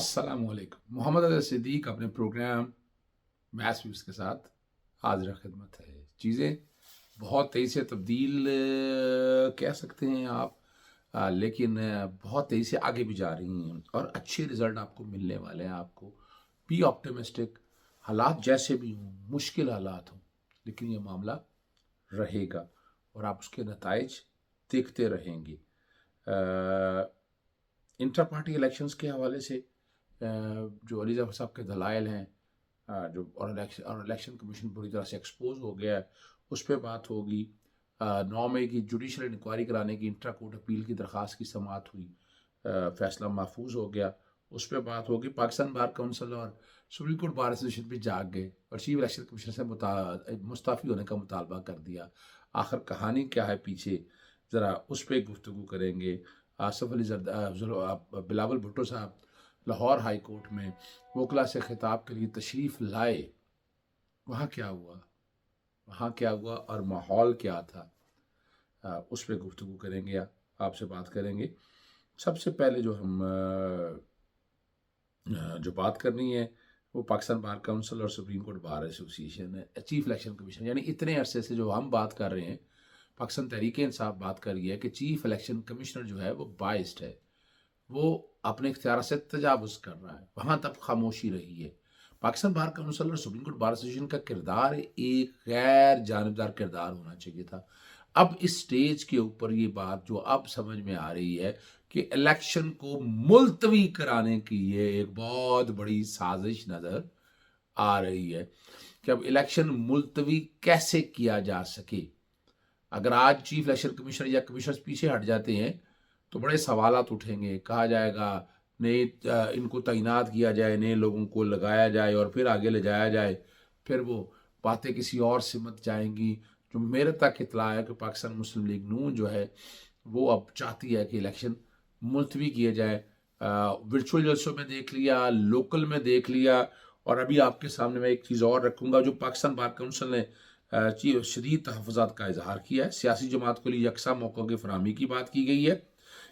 अस्सलामुअलैकुम। मोहम्मद अज़हर सिद्दीक अपने programme maths views के साथ हाज़िर खिदमत है। चीज़ें बहुत तेज़ी से तब्दील कह सकते हैं आप, लेकिन बहुत तेज़ी से आगे भी जा रही हैं और अच्छे रिज़ल्ट आपको मिलने वाले हैं। आपको बी ऑप्टिमिस्टिक, हालात जैसे भी हों, मुश्किल हालात हों, लेकिन ये मामला रहेगा और आप उसके नताइज देखते रहेंगे। इंटर पार्टी इलेक्शंस के हवाले से जो अली ज़फ़र साहब के दलाइल हैं, जो और इलेक्शन कमीशन पूरी तरह से एक्सपोज हो गया है, उस पर बात होगी। 9 मई की जुडिशल इंक्वायरी कराने की इंट्रा कोर्ट अपील की दरख्वास्त की समाअत हुई, फैसला महफूज हो गया, उस पर बात होगी। पाकिस्तान बार काउंसिल और सुप्रीम कोर्ट बार एसोसिएशन भी जाग गए और चीफ इलेक्शन कमीशन से मुस्ताफ़ी होने का मुतालबा कर दिया। आखिर कहानी क्या है पीछे, ज़रा उस पर गुफ्तगू करेंगे। आसफ अली बिलावल भुट्टो साहब लाहौर हाई कोर्ट में वकला से खिताब के लिए तशरीफ़ लाए, वहाँ क्या हुआ, वहाँ क्या हुआ और माहौल क्या था, उस पर गुफ्तगू करेंगे या आपसे बात करेंगे। सबसे पहले जो बात करनी है वो पाकिस्तान बार काउंसिल और सुप्रीम कोर्ट बार एसोसिएशन है, चीफ इलेक्शन कमीशन, यानी इतने अरसे से जो हम बात कर रहे हैं, पाकिस्तान तहरीक इंसाफ बात कर रही है कि चीफ इलेक्शन कमिश्नर जो है वो बाइस्ड है, वो अपने इख्तियार से तजावुज़ कर रहा है। वहाँ तक खामोशी रही है। पाकिस्तान बार काउंसिल और सुप्रीम कोर्ट बार एसोसिएशन का किरदार एक गैर जानिबदार किरदार होना चाहिए था। अब इस स्टेज के ऊपर ये बात जो अब समझ में आ रही है कि इलेक्शन को मुलतवी कराने की ये एक बहुत बड़ी साजिश नज़र आ रही है कि अब इलेक्शन मुलतवी कैसे किया जा सके। अगर आज चीफ इलेक्शन कमिश्नर या कमिश्नर पीछे हट जाते हैं तो बड़े सवालात उठेंगे। कहा जाएगा नए इनको तैनात किया जाए, नए लोगों को लगाया जाए और फिर आगे ले जाया जाए, फिर वो बातें किसी और सिमत जाएंगी। जो मेरे तक इतला है कि पाकिस्तान मुस्लिम लीग नून जो है वो अब चाहती है कि इलेक्शन मुलतवी किए जाए। वर्चुअल जलसों में देख लिया, लोकल में देख लिया, और अभी आपके सामने मैं एक चीज़ और रखूँगा जो पाकिस्तान बार काउंसिल ने शदीद तहफ़्फ़ुज़ात का इजहार किया है। सियासी जमात के लिए यकसा मौक़ों की फरहमी की बात की गई है।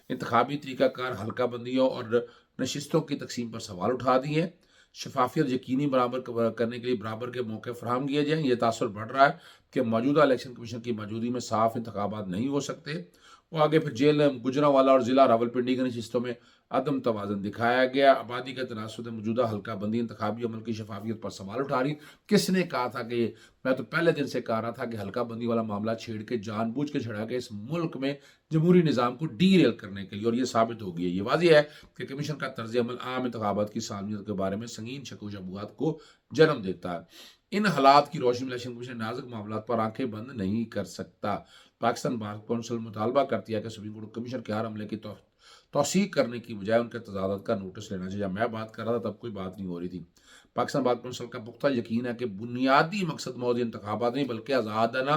इंतखाबी तरीक़ाकार, हल्का बंदियों और नशिस्तों की तकसीम पर सवाल उठा दिए हैं। शफाफियत यकीनी बराबर करने के लिए बराबर के मौके फराहम किए जाएँ। ये तासुर बढ़ रहा है कि मौजूदा इलेक्शन कमीशन की मौजूदगी में साफ इंतखाबात नहीं हो सकते। वो आगे फिर जेल गुजरांवाला और ज़िला रावलपिंडी की नशिस्तों में अदम तवाज़ुन दिखाया गया। आबादी का तनासुर मौजूदा हल्का बंदी इंतखाबी अमल की शफाफियत पर सवाल उठा रही। किसने कहा था कि मैं तो पहले दिन से कह रहा था कि हल्का बंदी वाला मामला छेड़ के जानबूझ के छेड़ा के इस मुल्क में जमहूरी निज़ाम को डीरेल करने के लिए, और ये साबित हो गई है। ये वाज़ेह है कि कमीशन का तर्ज अमल आम इंतखाबात की सालमियत के बारे में संगीन शक शबूहात को जन्म देता है। इन हालात की रोशनी में इलेक्शन कमीशन नाजुक मामला पर आंखें बंद नहीं कर सकता। पाकिस्तान बार काउंसिल मुतालबा करती है कि सुप्रीम कोर्ट कमीशन के हर हमले की तौसीक करने की बजाय उनके तजादत का नोटिस लेना चाहिए। मैं बात कर रहा था तब कोई बात नहीं हो रही थी। पाकिस्तान बार काउंसिल का पुख्ता यकीन है कि बुनियादी मकसद मौजूद इंतखाबात नहीं बल्कि आज़ादाना,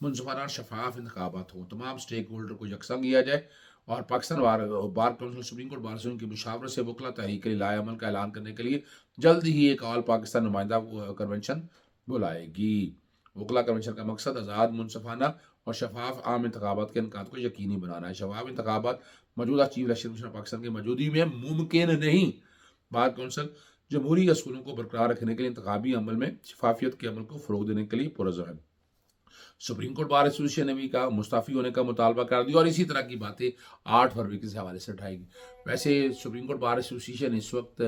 मुनसफाना, शफाफ इंतखाबात हों। तमाम स्टेक होल्डर को यकसा किया जाए और Pakistan bar council supreme court bar association की मुशावरत से वकला तहरीक लाएअमल का ऐलान करने के लिए जल्द ही एक ऑल पाकिस्तान नुमाइंदा कन्वेंशन बुलाएगी। वकला कन्वेंशन का मकसद आज़ाद, मुनसफाना और शफाफ आम इंतखाबात के इनकाद को यकीनी बनाना है। शफाफ इंतखाबात मौजूदा चीफ इलेक्शन कमीशन पाकिस्तान की मौजूदगी में मुमकिन नहीं। बार काउंसिल जमहूरी असूलों को बरकरार रखने के लिए इंतखाबी अमल में शफाफियत के अमल को फ़रोग देने के लिए पुरज़म है। सुप्रीम कोर्ट बार एसोसिएशन ने भी कहा, मुस्ताफ़ी होने का मुतालबा कर दिया और इसी तरह की बातें 8 फरवरी के हवाले से उठाएगी। वैसे सुप्रीम कोर्ट बार एसोसिएशन इस वक्त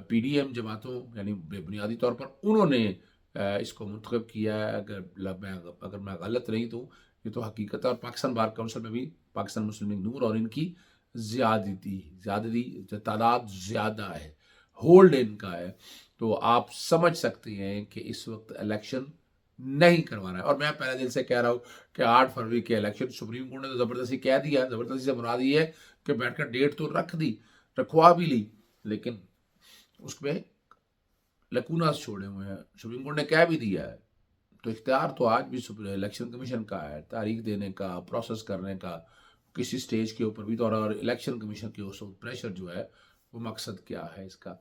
पीडीएम जमातों यानी बुनियादी तौर पर उन्होंने इसको मुंतखब किया है। अगर मैं गलत नहीं तो ये तो हकीकत है। और पाकिस्तान बार काउंसिल में भी पाकिस्तान मुस्लिम लीग नून और इनकी ज़्यादती तादाद ज़्यादा है, होल्ड इनका है। तो आप समझ सकते हैं कि इस वक्त इलेक्शन नहीं करवाना है। और मैं पहले दिन से कह रहा हूँ कि 8 फरवरी के इलेक्शन, सुप्रीम कोर्ट ने तो ज़बरदस्ती कह दिया, ज़बरदस्ती से मुराद ये है कि बैठकर डेट तो रख दी, रखवा भी ली, लेकिन उसमें लकूनास छोड़े हुए हैं। सुप्रीम कोर्ट ने कह भी दिया है तो इख्तियार तो आज भी इलेक्शन कमीशन का है, तारीख देने का, प्रोसेस करने का, किसी स्टेज के ऊपर भी तो। और इलेक्शन कमीशन के उस प्रेशर जो है वो मकसद क्या है इसका।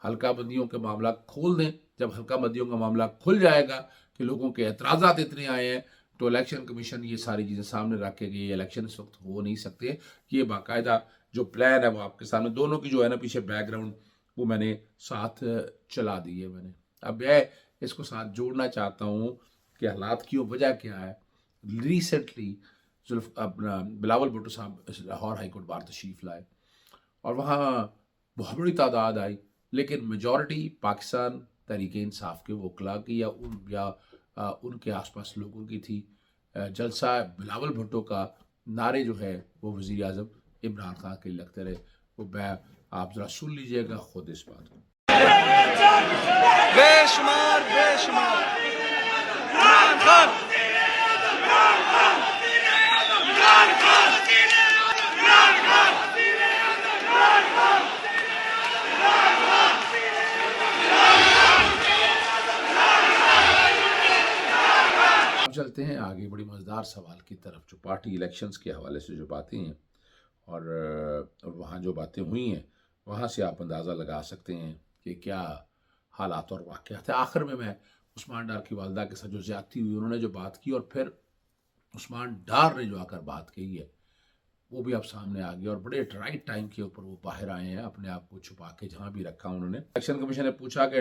हल्का बंदियों के मामला खोल दें। जब हल्का बंदियों का मामला खुल जाएगा कि लोगों के एतराज़ात इतने आए हैं तो इलेक्शन कमीशन ये सारी चीज़ें सामने रख के ये इलेक्शन इस वक्त हो नहीं सकते। ये बाकायदा जो प्लान है वो आपके सामने, दोनों की जो है ना पीछे बैकग्राउंड वो मैंने साथ चला दी है मैंने। अब मैं इसको साथ जोड़ना चाहता हूँ कि हालात की वजह क्या है। रिसेंटली जुल्फ अपना बिलावल भुट्टो साहब लाहौर हाई कोर्ट बार तशरीफ़ लाए और वहाँ बहुत बड़ी तादाद आई, लेकिन मेजॉरिटी पाकिस्तान तहरीक इंसाफ के वकला की या उनके आसपास लोगों की थी। जलसा बिलावल भुट्टो का नारे जो है वो वज़ीर आज़म इमरान खान के लिए लगते रहे। वो मैं आप ज़रा सुन लीजिएगा खुद इस बात को। बेशुमार बेशुमार इमरान खान, इमरान खान, इमरान खान, इमरान खान, इमरान खान, अब चलते हैं आगे बड़ी मज़ेदार सवाल की तरफ, जो पार्टी इलेक्शंस के हवाले से जो बातें हैं और वहाँ जो बातें हुई हैं वहाँ से आप अंदाज़ा लगा सकते हैं कि क्या हालात और वाक़यात है। आखिर में मैं उस्मान डार की वालदा के साथ जो ज़्यादती हुई उन्होंने जो बात की, और फिर उस्मान डार ने जो आकर बात कही है वो भी अब सामने आ गया और बड़े राइट टाइम के ऊपर वो बाहर आए हैं, अपने आप को छुपा के जहाँ भी रखा उन्होंने। इलेक्शन कमीशन ने पूछा कि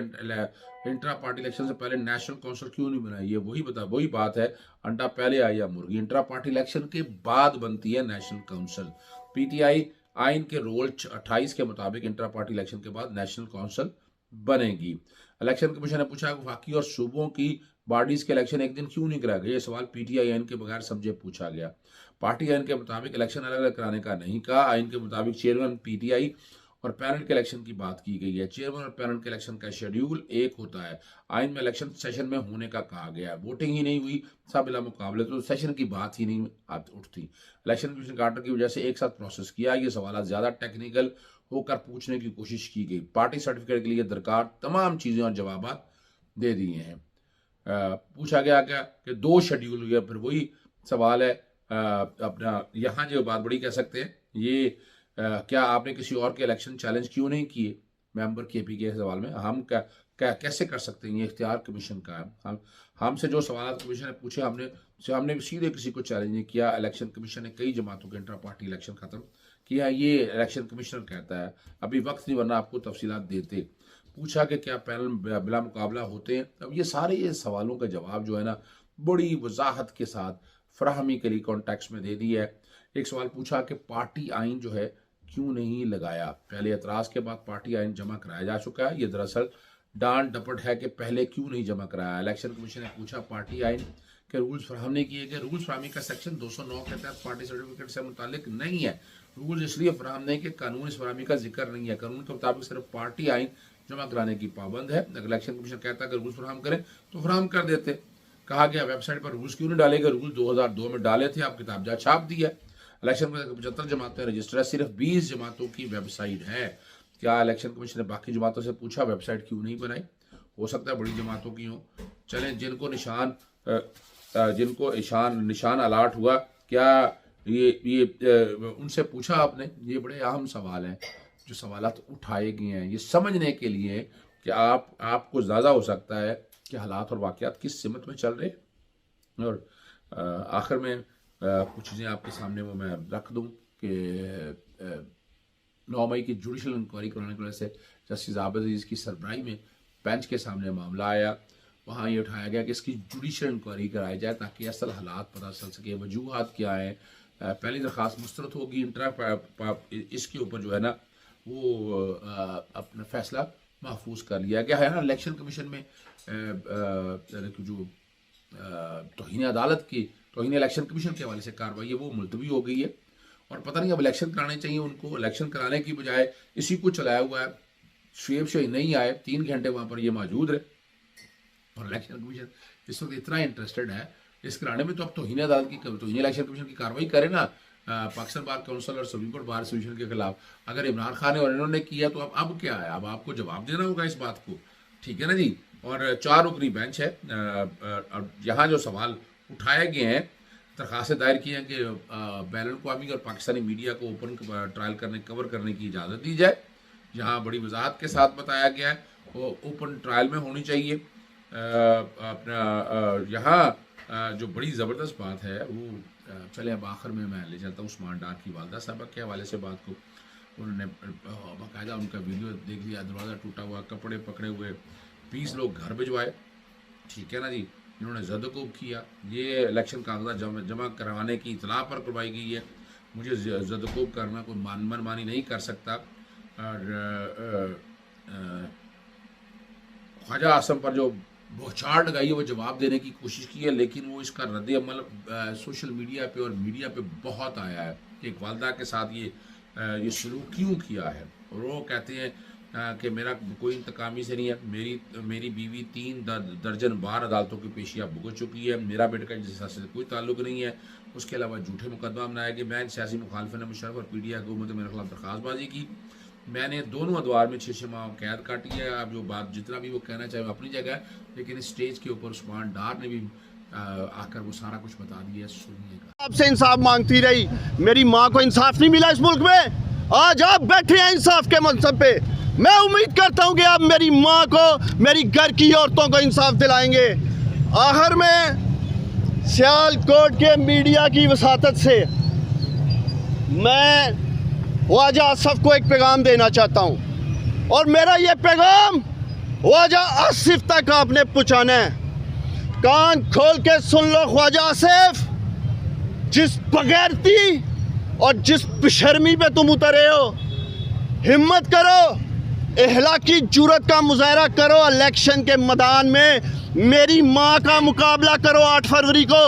इंट्रा पार्टी इलेक्शन से पहले नेशनल काउंसिल क्यों नहीं बनाई। ये वही बात है, अंडा पहले आई या मुर्गी। इंट्रा पार्टी इलेक्शन के बाद बनती है नेशनल काउंसिल। पीटीआई आइन के रोल 28 के मुताबिक इंट्रा पार्टी इलेक्शन के बाद नेशनल काउंसिल बनेगी। इलेक्शन कमीशन ने पूछा कि वफाकी और सूबों की बॉडीज के इलेक्शन एक दिन क्यों नहीं कराया गया। ये सवाल पीटीआई आइन के बगैर समझे पूछा गया। पार्टी आइन के मुताबिक इलेक्शन अलग अलग कराने का नहीं कहा। आइन के मुताबिक चेयरमैन पीटीआई और पैनल के इलेक्शन की बात की गई है। चेयरमैन और पैनल के इलेक्शन का शेड्यूल एक होता है। आइन में इलेक्शन सेशन में होने का कहा गया है। वोटिंग ही नहीं हुई, सब बिला मुकाबले, तो सेशन की बात ही नहीं उठती। इलेक्शन कमीशन कार्टर की वजह से एक साथ प्रोसेस किया। ये सवाल ज़्यादा टेक्निकल होकर पूछने की कोशिश की गई। पार्टी सर्टिफिकेट के लिए दरकार तमाम चीज़ें और जवाब दे दिए हैं। पूछा गया क्या कि 2 शेड्यूल हुए। फिर वही सवाल है अपना यहाँ जो बात बड़ी कह सकते हैं ये क्या आपने किसी और के इलेक्शन चैलेंज क्यों नहीं किए। मेंबर केपी के सवाल में हम क्या कैसे कर सकते हैं, ये इख्तियार कमीशन का है। हमसे जो सवाल कमीशन ने पूछे हमने सीधे किसी को चैलेंज नहीं किया। इलेक्शन कमीशन ने कई जमातों के इंटर पार्टी इलेक्शन ख़त्म किया, ये इलेक्शन कमिश्नर कहता है। अभी वक्त नहीं, वरना आपको तफसीलात देते। पूछा कि क्या पैनल बिला मुकाबला होते हैं। अब ये सवालों का जवाब जो है ना बड़ी वजाहत के साथ फराहमी के लिए कॉन्टेक्स्ट में दे दी है। एक सवाल पूछा कि पार्टी आइन जो है क्यों नहीं लगाया। पहले एतराज़ के बाद पार्टी आइन जमा कराया जा चुका है। ये दरअसल डांट डपट है कि पहले क्यों नहीं जमा कराया। इलेक्शन कमीशन ने पूछा पार्टी आइन के रूल्स फराहम नहीं किए गए। रूल्स फराहमी का सेक्शन 209 के तहत पार्टी सर्टिफिकेट से मुतालिक नहीं है। रूल्स इसलिए फराहम नहीं कि कानून इस फराहमी का जिक्र नहीं है। कानून के मुताबिक सिर्फ पार्टी आइन जमा कराने की पाबंद है। अगर इलेक्शन कमीशन कहता है कि रूल्स फराहम करें तो फराहम कर देते। कहा गया वेबसाइट पर रूल्स क्यों नहीं डाले गए। रूल्स 2002 में डाले थे, आप किताबजा छाप दिया। इलेक्शन कमीशन 75 जमातें रजिस्टर है, सिर्फ 20 जमातों की वेबसाइट है। क्या इलेक्शन कमीशन ने बाकी जमातों से पूछा वेबसाइट क्यों नहीं बनाई। हो सकता है बड़ी जमातों की हो। चलें, जिनको निशान अलाट हुआ, क्या ये उनसे पूछा आपने। ये बड़े अहम सवाल हैं जो सवालात उठाए गए हैं, ये समझने के लिए कि आपको ज़्यादा हो सकता है कि हालात और वाक़यात किस सिमत में चल रहे हैं। और आखिर में कुछ चीज़ें आपके सामने वो मैं रख दूं कि 9 मई की जुडिशल इंक्वायरी कराने की वजह से जस्टिस आबिद अजीज़ की सरबराही में बेंच के सामने मामला आया। वहाँ ये उठाया गया कि इसकी जुडिशल इंक्वायरी कराई जाए ताकि असल हालात पता चल सके, वजूहात क्या हैं। पहली दरख्वास्त मुस्तरद होगी। इसके ऊपर जो है ना वो अपना फैसला महफूज कर लिया गया है ना। इलेक्शन कमीशन में जो तौहीन अदालत की तौहीन इलेक्शन कमीशन के हवाले से कार्रवाई है वो मुलतवी हो गई है। और पता नहीं अब इलेक्शन कराने चाहिए उनको। इलेक्शन कराने की बजाय इसी को चलाया हुआ है। शुएब शाही नहीं आए, 3 घंटे वहाँ पर ये मौजूद रहे। और इलेक्शन कमीशन इस वक्त इतना इंटरेस्टेड है इस कराने में, तो अब तौहीन अदालत की तौहीन इलेक्शन कमीशन की कार्रवाई करे ना पाकिस्तान बार काउंसिल और सुप्रीम कोर्ट बार एसोसिएशन के खिलाफ। अगर इमरान खान ने और इन्होंने किया तो अब क्या है, अब आपको जवाब देना होगा इस बात को, ठीक है ना जी। और 4 रुकनी बेंच है। यहाँ जो सवाल उठाए गए हैं, दरखास्तें दायर की हैं कि बैन अवी और पाकिस्तानी मीडिया को ओपन ट्रायल कवर करने की इजाज़त दी जाए। यहाँ बड़ी वजाहत के साथ बताया गया है वो ओपन ट्रायल में होनी चाहिए। अपना यहाँ जो बड़ी ज़बरदस्त बात है वो चले अब आखिर में मैं ले चलता हूँ उस्मान डार की वालदा साहबा के हवाले से बात को। उन्होंने बाकायदा उनका वीडियो देख लिया, दरवाज़ा टूटा हुआ, कपड़े पकड़े हुए, 20 लोग घर भिजवाए, ठीक है ना जी। इन्होंने ज़दकोब किया, ये इलेक्शन कागजात जमा करवाने की इतला पर करवाई गई है। मुझे ज़दकोब करना कोई मनमानी नहीं कर सकता। और ख्वाजा आसम पर जो बौछार लगाई है वो जवाब देने की कोशिश की है, लेकिन वो इसका रद्द-ए-अमल सोशल मीडिया पे और मीडिया पे बहुत आया है कि एक वालदा के साथ ये सलूक क्यों किया है। और वो कहते हैं कि मेरा कोई इंतकामी से नहीं है, मेरी बीवी 3 दर्जन बार अदालतों की पेशियाँ भुगत चुकी है, मेरा बेटे का जिस से कोई ताल्लुक नहीं है। उसके अलावा झूठे मुकदमा बनाया कि मैं सियासी मुखालफन मुशर्रफ और पीडीआई हुकूमत ने मेरे खिलाफ दरख्वास्तबाजी की। मैंने दोनों अदवार में 6 माह कैद काटी है। अब जो बात जितना भी वो कहना चाहे वो अपनी जगह है, लेकिन इस स्टेज के ऊपर उस्मान डार ने भी आकर वो सारा कुछ बता दिया। सुनिएगा। आपसे इंसाफ मांगती रही, मेरी माँ को इंसाफ नहीं मिला इस मुल्क में। आज आप बैठे हैं इंसाफ के मनसब पे, मैं उम्मीद करता हूँ कि आप मेरी माँ को, मेरी घर की औरतों को इंसाफ दिलाएंगे। आखिर में सियालकोट के मीडिया की वसातत से मैं ख्वाजा आसिफ को एक पैगाम देना चाहता हूँ, और मेरा ये पैगाम ख्वाजा आसिफ तक आपने पहुँचाना है। कान खोल के सुन लो ख्वाजा आसिफ, जिस बगैरती और जिस बेशर्मी पे तुम उतरे हो, हिम्मत करो, इहलाकी जुर्रत का मुजाहरा करो, इलेक्शन के मैदान में मेरी माँ का मुकाबला करो। 8 फरवरी को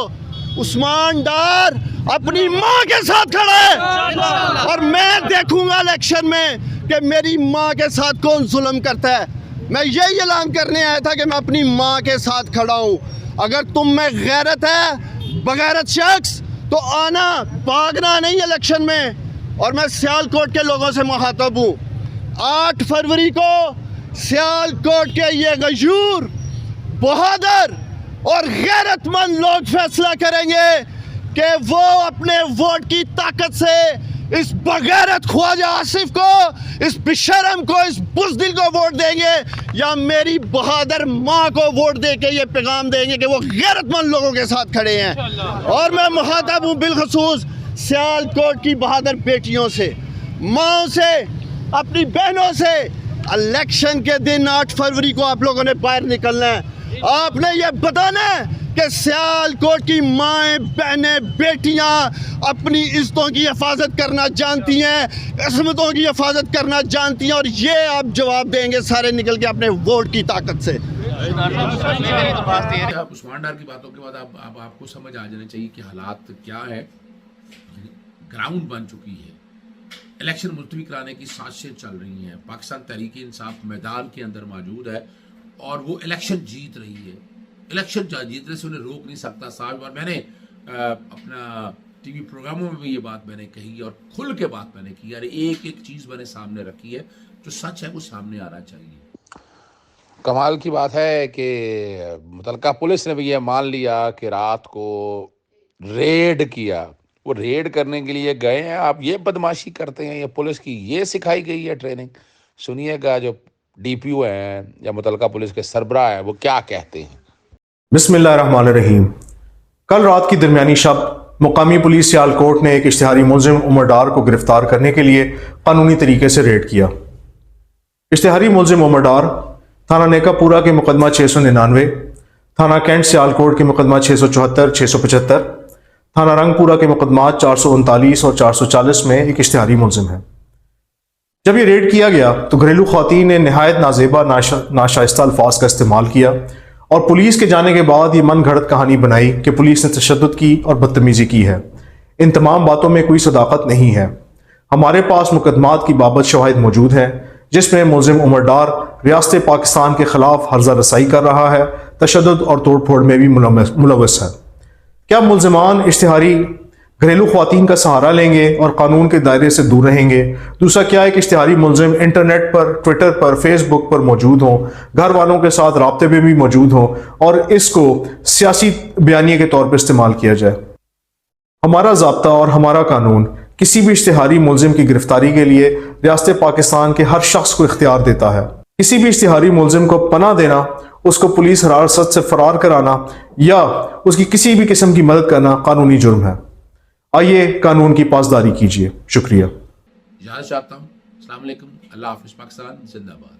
उस्मान डार अपनी माँ के साथ खड़ा है, और मैं देखूंगा इलेक्शन में कि मेरी माँ के साथ कौन जुल्म करता है। मैं यही ऐलान करने आया था कि मैं अपनी माँ के साथ खड़ा हूँ। अगर तुम में गैरत है, बगैरत शख्स, तो आना, भागना नहीं इलेक्शन में। और मैं सियालकोट के लोगों से मुखातब हूँ, 8 फरवरी को सियालकोट के ये गयूर, बहादुर और गैरतमंद लोग फैसला करेंगे कि वो अपने वोट की ताकत से इस बगैरत ख्वाजा आसिफ को, इस बेशरम को, इस बुज़दिल को वोट देंगे, या मेरी बहादुर माँ को वोट दे के ये पैगाम देंगे कि वो गैरतमंद लोगों के साथ खड़े हैं। और मैं मुखातब हूँ बिलखसूस सियालकोट की बहादुर बेटियों से, माँओं से, अपनी बहनों से। इलेक्शन के दिन 8 फरवरी को आप लोगों ने बाहर निकलना है। आपने ये बताना है कि सियालकोट की माएँ, बहनें, बेटियाँ अपनी इज्जतों की हिफाजत करना जानती हैं, इस्मतों की हिफाजत करना जानती हैं, और ये आप जवाब देंगे सारे निकल के अपने वोट की ताकत से। उस्मान डार की बातों के बाद अब आपको समझ आ जाना चाहिए कि हालात क्या है। ग्राउंड बन चुकी है, इलेक्शन मुलतवी कराने की साजिशें चल रही हैं। पाकिस्तान तहरीक इंसाफ मैदान के अंदर मौजूद है और वो इलेक्शन जीत रही है। इलेक्शन जीतने से उन्हें रोक नहीं सकता। साहब, और मैंने अपना टीवी प्रोग्रामों में भी ये बात मैंने कही और खुल के बात मैंने की। यार एक एक चीज़ मैंने सामने रखी है, जो सच है वो सामने आना चाहिए। कमाल की बात है कि मुतलका पुलिस ने भी ये मान लिया कि रात को रेड किया। वो रेड करने के लिए गए हैं, आप ये बदमाशी करते हैं, ये पुलिस की ये सिखाई गई है ट्रेनिंग। सुनिएगा जो डीपीओ हैं या मुतलका पुलिस के सरबराह हैं वो क्या कहते हैं। बिस्मिल्लाहिर्रहमानिर्रहीम। कल रात की दरमियानी शब मुकामी पुलिस सियालकोट ने एक इश्तिहारी मुलजिम उमर डार को गिरफ्तार करने के लिए कानूनी तरीके से रेड किया। इश्तिहारी मुलजिम उमर डार थाना नेकापुरा के मुकदमा 699, थाना कैंट सियालकोट के मुकदमा 674, 675, थाना रंगपुरा के मुकदमा 439 और 440 में एक इश्तिहारी मुलजिम है। जब ये रेड किया गया तो घरेलू ख़वातीन ने नहायत नाजेबा नाशाइस्ता अल्फाज का इस्तेमाल किया और पुलिस के जाने के बाद ये मन घड़त कहानी बनाई कि पुलिस ने तशद्दुद की और बदतमीज़ी की है। इन तमाम बातों में कोई सदाकत नहीं है। हमारे पास मुकदमात की बाबत शवाहिद मौजूद हैं जिसमें मुलजिम उमर डार रियासत पाकिस्तान के खिलाफ हर्जा रसाई कर रहा है, तशद्दुद और तोड़ फोड़ में भी मुलव्वस है। क्या मुलजिमान इश्तिहारी घरेलू ख़वातीन का सहारा लेंगे और कानून के दायरे से दूर रहेंगे? दूसरा, क्या एक इश्तिहारी मुलजिम इंटरनेट पर, ट्विटर पर, फेसबुक पर मौजूद हों, घर वालों के साथ राब्ते में भी मौजूद हों और इसको सियासी बयानिए के तौर पर इस्तेमाल किया जाए? हमारा ज़ाब्ता और हमारा कानून किसी भी इश्तिहारी मुलजिम की गिरफ्तारी के लिए रियासत पाकिस्तान के हर शख्स को इख्तियार देता है। किसी भी इश्तिहारी मुलजिम को पनाह देना, उसको पुलिस हिरासत से फरार कराना या उसकी किसी भी किस्म की मदद करना कानूनी जुर्म है। आइए कानून की पासदारी कीजिए। शुक्रिया। इजाज़त चाहता हूँ। अस्सलाम वालेकुम, अल्लाह हाफ़िज़, पाकिस्तान जिंदाबाद।